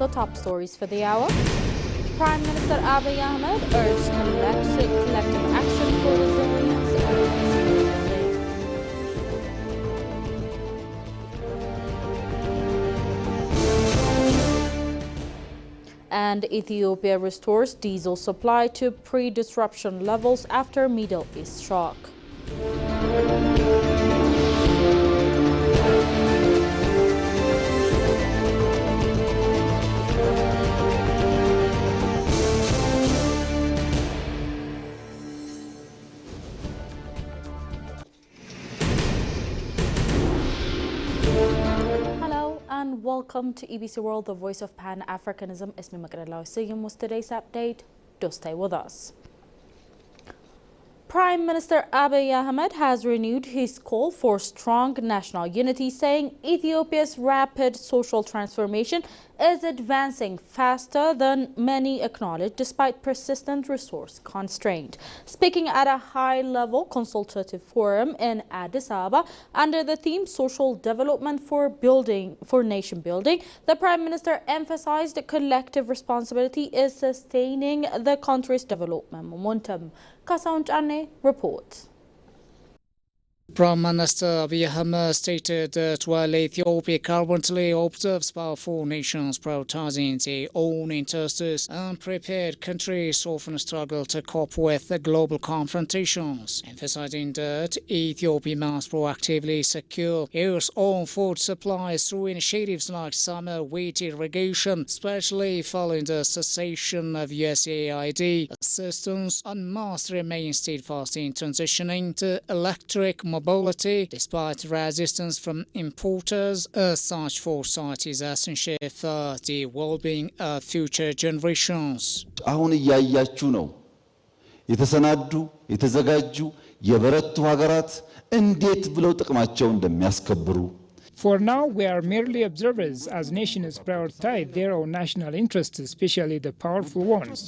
the top stories for the hour. Prime Minister Abiy Ahmed urged collective action for resilience and And Ethiopia restores diesel supply to pre-disruption levels after Middle East shock. And welcome to EBC World, the voice of Pan-Africanism. Ismi Magdalena Siyum was today's update. Do stay with us. Prime Minister Abiy Ahmed has renewed his call for strong national unity, saying Ethiopia's rapid social transformation is advancing faster than many acknowledge, despite persistent resource constraint. Speaking at a high-level consultative forum in Addis Ababa under the theme "Social Development for Nation Building," the Prime Minister emphasized that collective responsibility is sustaining the country's development momentum. Kasaun Chane reports. Prime Minister Abiy Ahmed stated that while Ethiopia currently observes powerful nations prioritizing their own interests, unprepared countries often struggle to cope with the global confrontations, emphasizing that Ethiopia must proactively secure its own food supplies through initiatives like summer wheat irrigation, especially following the cessation of USAID assistance, and must remain steadfast in transitioning to electric mobility despite resistance from importers. Such foresight is essential for the well-being of future generations. አሁን እያያችሁ ነው የተሰናዱ የተዘጋጁ የበረቱ ሀገራት እንዴት ብለው ጥቅማቸውን እንደሚያስከብሩ. For now, we are merely observers as nations prioritize their own national interests, especially the powerful ones.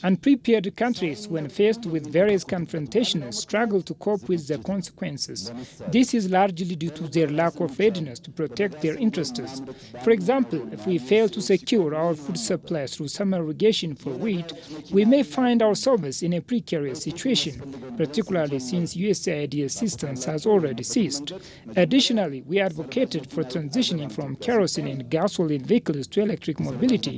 Unprepared countries, when faced with various confrontations, struggle to cope with the consequences. This is largely due to their lack of readiness to protect their interests. For example, if we fail to secure our food supply through summer irrigation for wheat, we may find ourselves in a precarious situation, particularly since USAID assistance has already ceased. Additionally, we advocated for transitioning from kerosene and gasoline vehicles to electric mobility,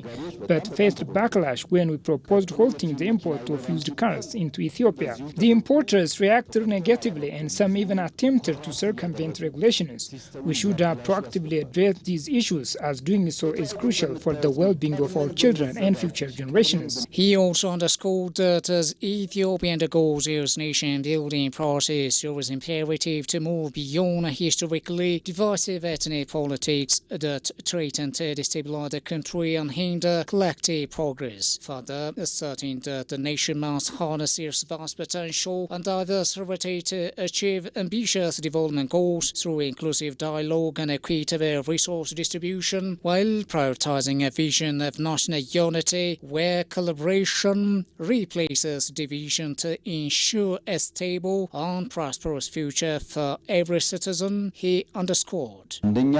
but faced backlash when we proposed halting the import of used cars into Ethiopia. The importers reacted negatively, and some even attempted to circumvent regulations. We should have proactively addressed these issues, as doing so is crucial for the well-being of our children and future generations. He also underscored that as Ethiopia undergoes its nation-building process, it is imperative to move beyond historically divisive ethnic politics that threaten to destabilize the country and hinder collective progress. Further, asserting that the nation must harness its vast potential and diversity to achieve ambitious development goals through inclusive dialogue and equitable resource distribution, while prioritizing a vision of national unity where collaboration replaces division to ensure a stable and prosperous future for every citizen, he underscored. አንደኛ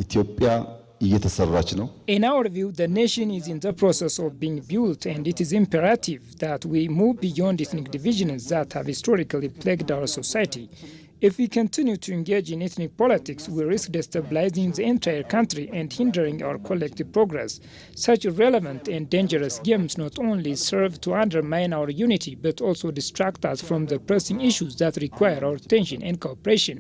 ኢትዮጵያ እየተሰራች ነው. In our view, the nation is in the process of being built, and it is imperative that we move beyond ethnic divisions that have historically plagued our society. If we continue to engage in ethnic politics, we risk destabilizing the entire country and hindering our collective progress. Such irrelevant and dangerous games not only serve to undermine our unity, but also distract us from the pressing issues that require our attention and cooperation.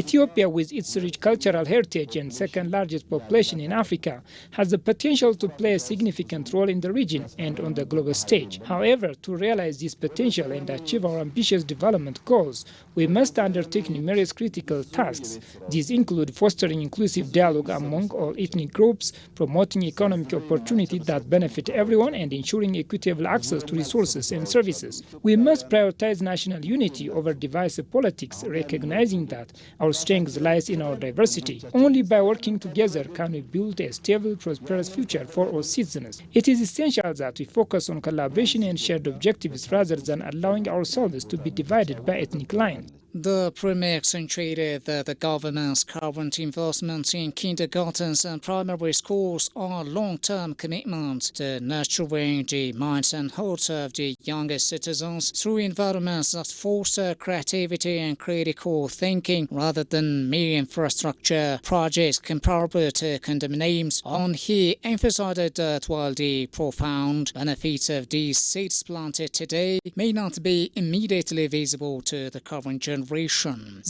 Ethiopia, with its rich cultural heritage and second largest population in Africa, has the potential to play a significant role in the region and on the global stage. However, to realize this potential and achieve our ambitious development goals, we must undertake numerous critical tasks. These include fostering inclusive dialogue among all ethnic groups, promoting economic opportunities that benefit everyone, and ensuring equitable access to resources and services. We must prioritize national unity over divisive politics, recognizing that our strength lies in our diversity. Only by working together can we build a stable, prosperous future for all citizens. It is essential that we focus on collaboration and shared objectives rather than allowing ourselves to be divided by ethnic lines. The Premier accentuated that the government's current investments in kindergartens and primary schools are long-term commitments to nurturing the minds and hearts of the youngest citizens through environments that foster creativity and critical thinking rather than mere infrastructure projects comparable to condominiums. He emphasized that while the profound benefits of these seeds planted today may not be immediately visible to the current generation,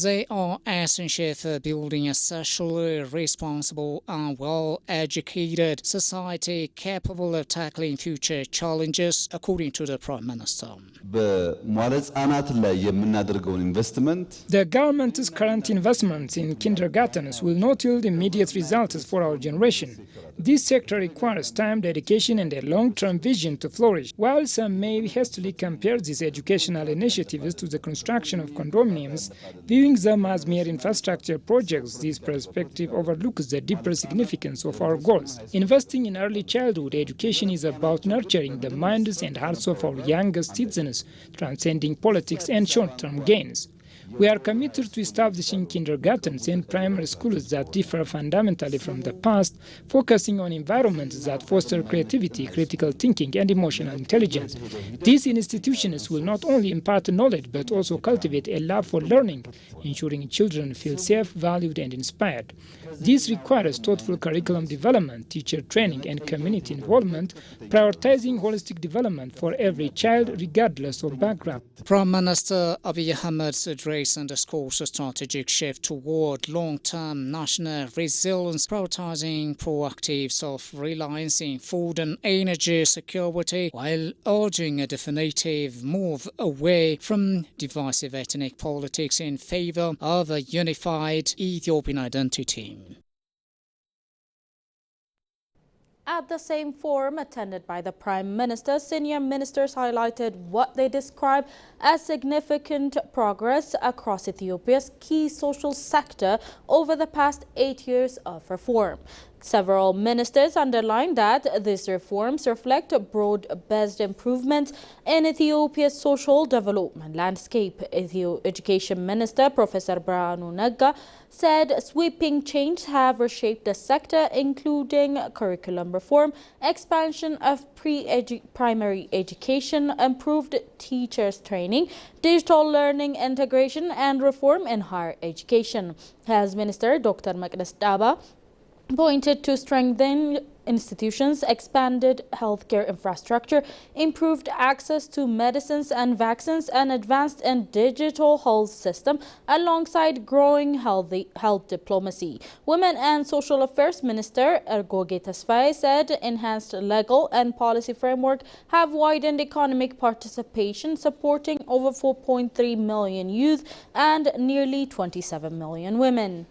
they are essential for building a socially responsible and well-educated society capable of tackling future challenges, according to the Prime Minister. The government's current investments in kindergartens will not yield immediate results for our generation. This sector requires time, dedication, and a long-term vision to flourish. While some may hastily compare these educational initiatives to the construction of condominiums, viewing them as mere infrastructure projects, this perspective overlooks the deeper significance of our goals. Investing in early childhood education is about nurturing the minds and hearts of our youngest citizens, transcending politics and short-term gains. We are committed to establishing kindergartens and primary schools that differ fundamentally from the past, focusing on environments that foster creativity, critical thinking, and emotional intelligence. These institutions will not only impart knowledge but also cultivate a love for learning, ensuring children feel safe, valued, and inspired. This requires thoughtful curriculum development, teacher training, and community involvement, prioritizing holistic development for every child, regardless of background. Prime Minister Abiy Ahmed's address underscores a strategic shift toward long-term national resilience, prioritizing proactive self-reliance in food and energy security, while urging a definitive move away from divisive ethnic politics in favor of a unified Ethiopian identity. At the same forum attended by the Prime Minister, senior ministers highlighted what they describe as significant progress across Ethiopia's key social sector over the past 8 years of reform. Several ministers underlined that these reforms reflect broad-based improvements in Ethiopia's social development landscape. Education Minister Professor Birhanu Nagga said sweeping changes have reshaped the sector, including curriculum reform, expansion of primary education, improved teachers training, digital learning integration, and reform in higher education. Health Minister Dr. Maqdes Daba pointed to strengthening institutions, expanded healthcare infrastructure, improved access to medicines and vaccines, and advanced in digital health system alongside growing health diplomacy. Women and Social Affairs Minister Ergoge Tesfaye said enhanced legal and policy framework have widened economic participation, supporting over 4.3 million youth and nearly 27 million women.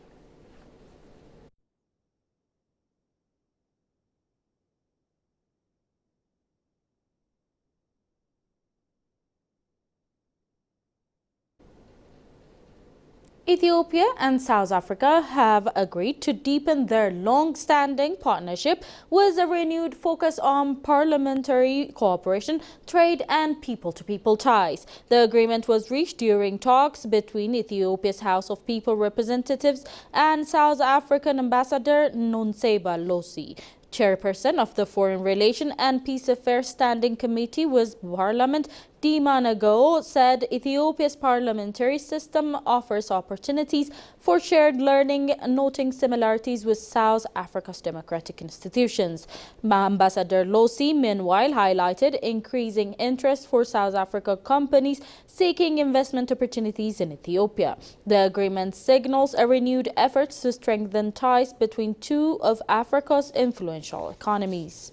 Ethiopia and South Africa have agreed to deepen their long-standing partnership with a renewed focus on parliamentary cooperation, trade, and people-to-people ties. The agreement was reached during talks between Ethiopia's House of People representatives and South African Ambassador Nonseba Losi. Chairperson of the Foreign Relations and Peace Affairs Standing Committee with Parliament, Dima Nago, said Ethiopia's parliamentary system offers opportunities for shared learning, noting similarities with South Africa's democratic institutions. Ambassador Losi, meanwhile, highlighted increasing interest for South Africa companies seeking investment opportunities in Ethiopia. The agreement signals a renewed effort to strengthen ties between two of Africa's influential economies.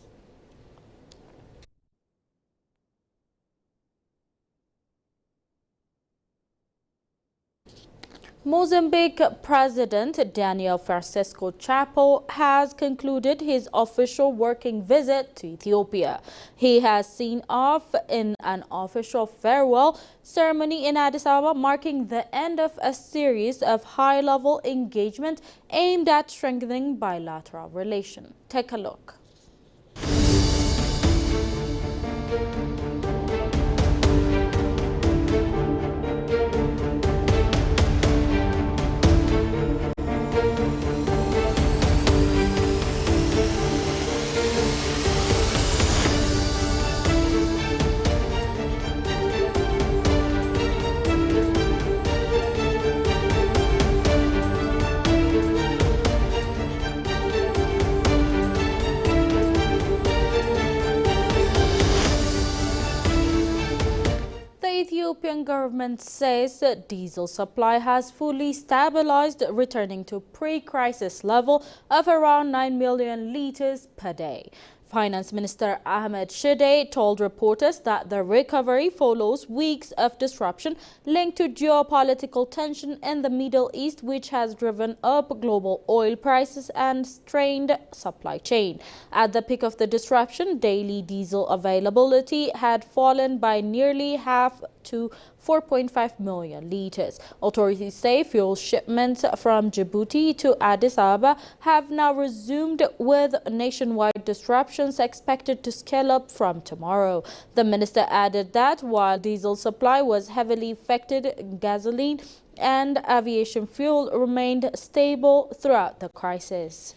Mozambique President Daniel Francisco Chapo has concluded his official working visit to Ethiopia. He has seen off in an official farewell ceremony in Addis Ababa, marking the end of a series of high-level engagement aimed at strengthening bilateral relations. Take a look. Ethiopian government says that diesel supply has fully stabilized, returning to pre-crisis level of around 9 million liters per day. Finance Minister Ahmed Shide told reporters that the recovery follows weeks of disruption linked to geopolitical tension in the Middle East, which has driven up global oil prices and strained supply chain. At the peak of the disruption, daily diesel availability had fallen by nearly half to 4.5 million liters. Authorities say fuel shipments from Djibouti to Addis Ababa have now resumed, with nationwide disruptions expected to scale up from tomorrow. The minister added that while diesel supply was heavily affected, gasoline and aviation fuel remained stable throughout the crisis.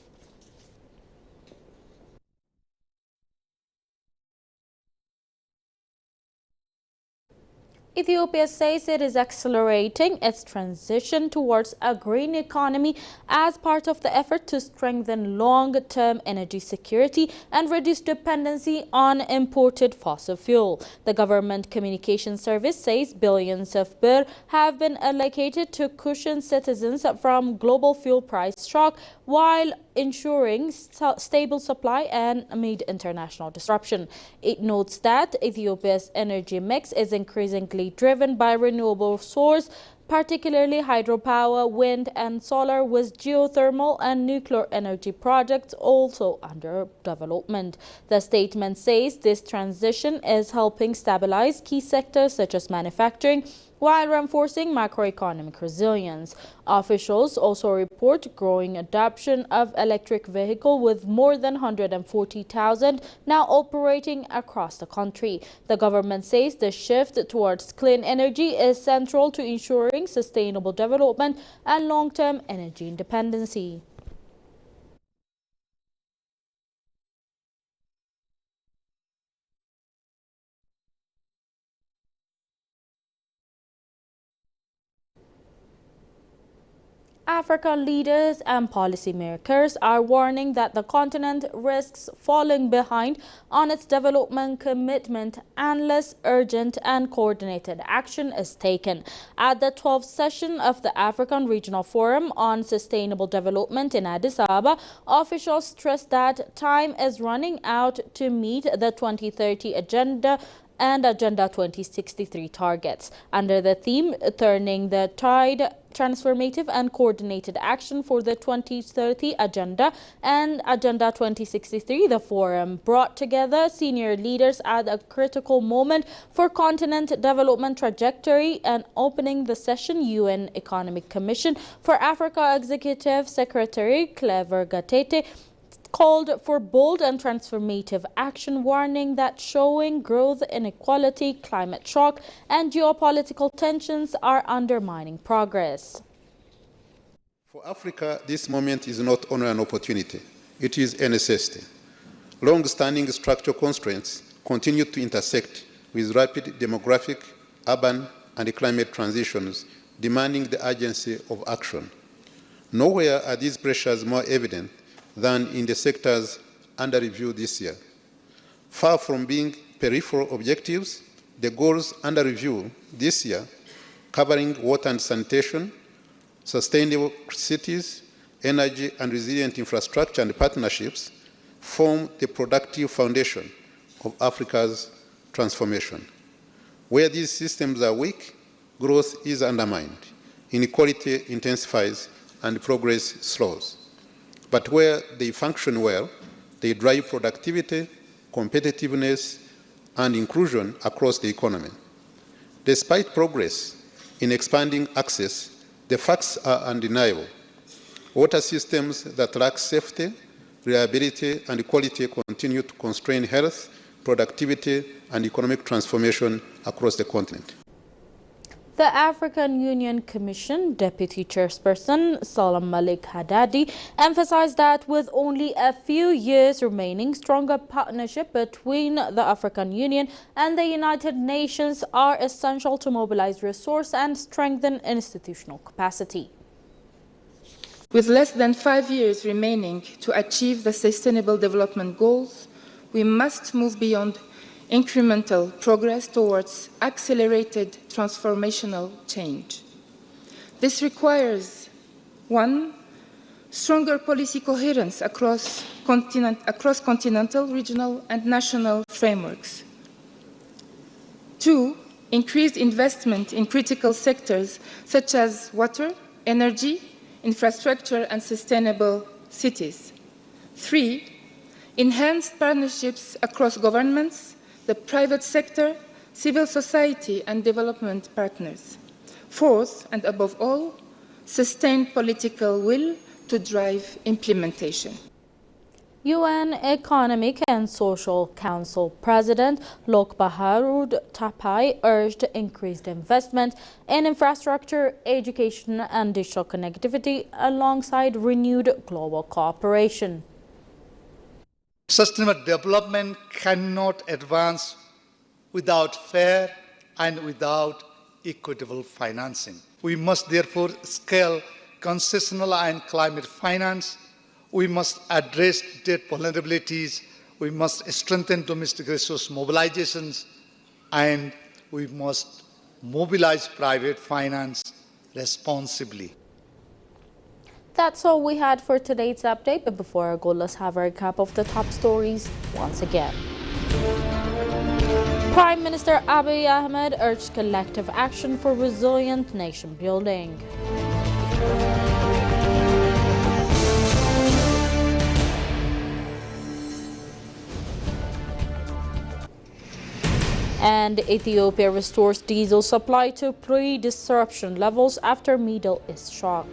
Ethiopia says it is accelerating its transition towards a green economy as part of the effort to strengthen long-term energy security and reduce dependency on imported fossil fuel. The government communication service says billions of birr have been allocated to cushion citizens from global fuel price shock while ensuring stable supply and amid international disruption. It notes that Ethiopia's energy mix is increasingly driven by renewable sources, particularly hydropower, wind and solar, with geothermal and nuclear energy projects also under development. The statement says this transition is helping stabilize key sectors such as manufacturing, while reinforcing macroeconomic resilience. Officials also report growing adoption of electric vehicles, with more than 140,000 now operating across the country. The government says the shift towards clean energy is central to ensuring sustainable development and long-term energy independency. African leaders and policymakers are warning that the continent risks falling behind on its development commitment unless urgent and coordinated action is taken. At the 12th session of the African Regional Forum on Sustainable Development in Addis Ababa, officials stressed that time is running out to meet the 2030 agenda and Agenda 2063 targets. Under the theme Turning the Tide, Transformative and Coordinated Action for the 2030 Agenda and Agenda 2063, the forum brought together senior leaders at a critical moment for continent development trajectory. And opening the session, UN Economic Commission for Africa Executive Secretary Clever Gatete called for bold and transformative action, warning that showing growth, inequality, climate shock, and geopolitical tensions are undermining progress. For Africa, this moment is not only an opportunity, it is a necessity. Long-standing structural constraints continue to intersect with rapid demographic, urban, and climate transitions, demanding the urgency of action. Nowhere are these pressures more evident than in the sectors under review this year. Far from being peripheral objectives, the goals under review this year, covering water and sanitation, sustainable cities, energy and resilient infrastructure and partnerships, form the productive foundation of Africa's transformation. Where these systems are weak, growth is undermined, inequality intensifies, and progress slows. But where they function well, they drive productivity, competitiveness, and inclusion across the economy. Despite progress in expanding access, the facts are undeniable. Water systems that lack safety, reliability, and quality continue to constrain health, productivity, and economic transformation across the continent. The African Union Commission Deputy Chairperson Salam Malik Haddadi emphasized that with only a few years remaining, stronger partnership between the African Union and the United Nations are essential to mobilize resources and strengthen institutional capacity. With less than 5 years remaining to achieve the Sustainable Development Goals, we must move beyond incremental progress towards accelerated transformational change. This requires, 1, stronger policy coherence across continental, regional, and national frameworks. 2, increased investment in critical sectors such as water, energy, infrastructure, and sustainable cities. 3, enhanced partnerships across governments, the private sector, civil society, and development partners. 4th, and above all, sustained political will to drive implementation. UN Economic and Social Council President Lok Baharoud Tapai urged increased investment in infrastructure, education, and digital connectivity alongside renewed global cooperation. Sustainable development cannot advance without fair and without equitable financing. We must therefore scale concessional and climate finance. We must address debt vulnerabilities. We must strengthen domestic resource mobilizations, and we must mobilize private finance responsibly. That's all we had for today's update, but before I go, let's have a recap of the top stories once again. Prime Minister Abiy Ahmed urged collective action for resilient nation building. And Ethiopia restores diesel supply to pre-disruption levels after Middle East shock.